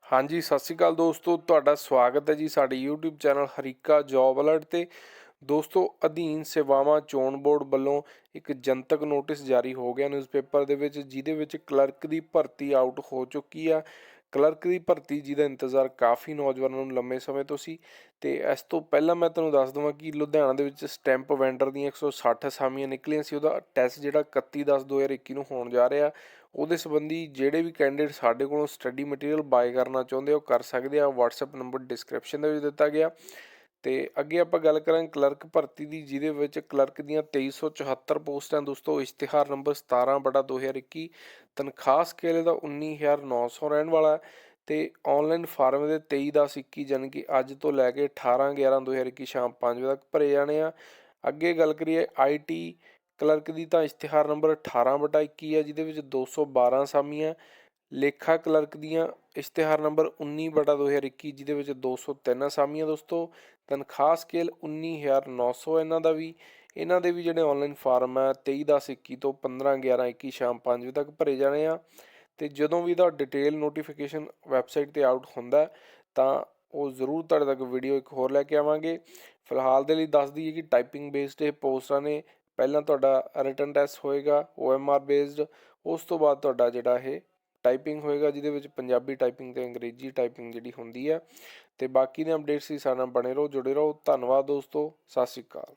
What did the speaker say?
हाँ जी, सत श्री अकाल दोस्तों, तुहाडा स्वागत है जी साडे यूट्यूब चैनल हरीका जॉब अलर्ट ते। दोस्तों, अधीन सेवावां चोण बोर्ड ਵੱਲੋਂ एक जनतक नोटिस जारी हो गया न्यूज़पेपर ਦੇ ਵਿੱਚ, ਜਿਹਦੇ ਵਿੱਚ ਕਲਰਕ ਦੀ ਭਰਤੀ ਆਊਟ ਹੋ ਚੁੱਕੀ ਆ। ਕਲਰਕ ਦੀ ਭਰਤੀ ਜਿਹਦਾ ਇੰਤਜ਼ਾਰ ਕਾਫੀ ਨੌਜਵਾਨਾਂ ਨੂੰ ਲੰਮੇ ਸਮੇਂ ਤੋਂ ਸੀ। ਤੇ ਇਸ ਤੋਂ ਪਹਿਲਾਂ ਮੈਂ ਤੁਹਾਨੂੰ ਦੱਸ ਦਵਾਂ ਕਿ ਲੁਧਿਆਣਾ ਦੇ ਵਿੱਚ ਸਟੈਂਪ ਵੈਂਡਰ ਦੀਆਂ 160 ਅਸਾਮੀਆਂ ਨਿਕਲੀਆਂ ਸੀ। ਉਹਦਾ ਟੈਸਟ ਜਿਹੜਾ 31/10/2021 ਨੂੰ ਹੋਣ ਜਾ ਰਿਹਾ। ਉਹਦੇ ਸੰਬੰਧੀ ਜਿਹੜੇ ਵੀ ਕੈਂਡੀਡੇਟ ਸਾਡੇ ਕੋਲੋਂ ਸਟੱਡੀ ਮਟੀਰੀਅਲ ਬਾਏ ਕਰਨਾ ਚਾਹੁੰਦੇ ਉਹ ਕਰ ਸਕਦੇ ਆ। WhatsApp ਨੰਬਰ ਡਿਸਕ੍ਰਿਪਸ਼ਨ ਦੇ ਵਿੱਚ ਦਿੱਤਾ ਗਿਆ। ਤੇ ਅੱਗੇ ਆਪਾਂ ਗੱਲ ਕਰਾਂਗੇ ਕਲਰਕ ਭਰਤੀ ਦੀ, ਜਿਹਦੇ ਵਿੱਚ ਕਲਰਕ ਦੀਆਂ 2374 ਪੋਸਟਾਂ ਦੋਸਤੋ। ਇਸ਼ਤਿਹਾਰ ਨੰਬਰ 17/2021। ਤਨਖਾਹ ਸਕੇਲ ਇਹਦਾ 19,900 ਰਹਿਣ ਵਾਲਾ ਹੈ। ਤੇ ਔਨਲਾਈਨ ਫਾਰਮ ਦੇ 23/10/21 ਯਾਨੀ ਕਿ ਅੱਜ ਤੋਂ ਲੈ ਕੇ 18/11/2021 ਸ਼ਾਮ 5 ਵਜੇ ਤੱਕ ਭਰੇ ਜਾਣੇ ਆ। ਅੱਗੇ ਗੱਲ ਕਰੀਏ IT ਕਲਰਕ ਦੀ, ਤਾਂ ਇਸ਼ਤਿਹਾਰ ਨੰਬਰ 18/21 ਹੈ, ਜਿਹਦੇ ਵਿੱਚ 212 ਅਸਾਮੀਆਂ। ਲੇਖਾ ਕਲਰਕ ਦੀਆਂ ਇਸ਼ਤਿਹਾਰ ਨੰਬਰ 19/2021, ਜਿਹਦੇ ਵਿੱਚ 203 ਅਸਾਮੀਆਂ ਦੋਸਤੋ। ਤਨਖਾਹ ਸਕੇਲ 19,900 ਇਹਨਾਂ ਦੇ ਵੀ ਜਿਹੜੇ ਔਨਲਾਈਨ ਫਾਰਮ ਹੈ 23/10/21 ਤੋਂ 15/11/21 ਸ਼ਾਮ 5 ਵਜੇ ਤੱਕ ਭਰੇ ਜਾਣੇ ਆ। ਤੇ ਜਦੋਂ ਵੀ ਇਹਦਾ ਡਿਟੇਲ ਨੋਟੀਫਿਕੇਸ਼ਨ ਵੈਬਸਾਈਟ 'ਤੇ ਆਊਟ ਹੁੰਦਾ ਤਾਂ ਉਹ ਜ਼ਰੂਰ ਤੁਹਾਡੇ ਤੱਕ ਵੀਡੀਓ ਇੱਕ ਹੋਰ ਲੈ ਕੇ ਆਵਾਂਗੇ। ਫਿਲਹਾਲ ਦੇ ਲਈ ਦੱਸ ਦਈਏ ਕਿ ਟਾਈਪਿੰਗ ਬੇਸਡ ਇਹ ਪੋਸਟਾਂ ਨੇ। ਪਹਿਲਾਂ ਤੁਹਾਡਾ ਰਿਟਨ ਟੈਸਟ ਹੋਏਗਾ OMR ਬੇਸਡ, ਉਸ ਤੋਂ ਬਾਅਦ ਤੁਹਾਡਾ ਜਿਹੜਾ ਇਹ ਟਾਈਪਿੰਗ ਹੋਏਗਾ, ਜਿਹਦੇ ਵਿੱਚ ਪੰਜਾਬੀ ਟਾਈਪਿੰਗ ਤੇ ਅੰਗਰੇਜ਼ੀ ਟਾਈਪਿੰਗ ਜਿਹੜੀ ਹੁੰਦੀ ਹੈ। ਤੇ ਬਾਕੀ ਦੇ ਅਪਡੇਟਸ ਹੀ ਸਾਡੇ ਨਾਲ ਬਣੇ ਰਹੋ, ਜੁੜੇ ਰਹੋ। ਧੰਨਵਾਦ ਦੋਸਤੋ, ਸਤਿ ਸ਼੍ਰੀ ਅਕਾਲ।